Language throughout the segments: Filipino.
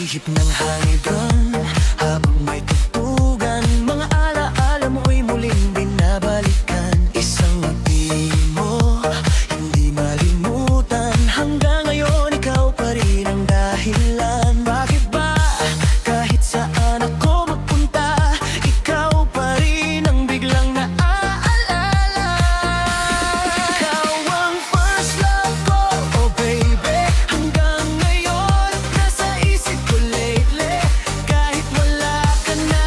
ihip ng hangin habang may tugtugan. Mga alaala mo'y muling binabalikan. Isang ngiti mo, hindi malimutan. Hanggang ngayon ikaw pa rin ang dahilan. Bakit ba kahit saan ako magpunta, ikaw pa rin ang biglang naaalala? Ikaw ang first love ko, oh baby. Hanggang ngayon nasa isip ko lately. Kahit wala ka na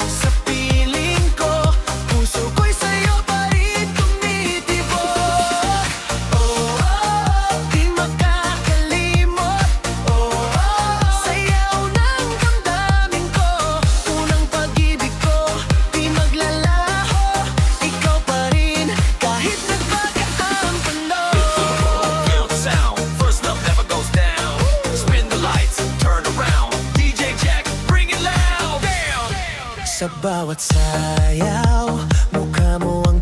sa piling ko, puso ko'y sa'yo pa rin tumitibok. Oh, oh, oh, di makakalimot. Oh, oh, sayaw ng damdamin ko. Unang pag-ibig ko, di maglalaho. Ikaw pa rin kahit nagbaga ang panahon. Feel the sound, first love never goes down. Spin the lights, turn around. DJ Jack, bring it loud. Damn. Sa bawat sayaw, mukha mo ang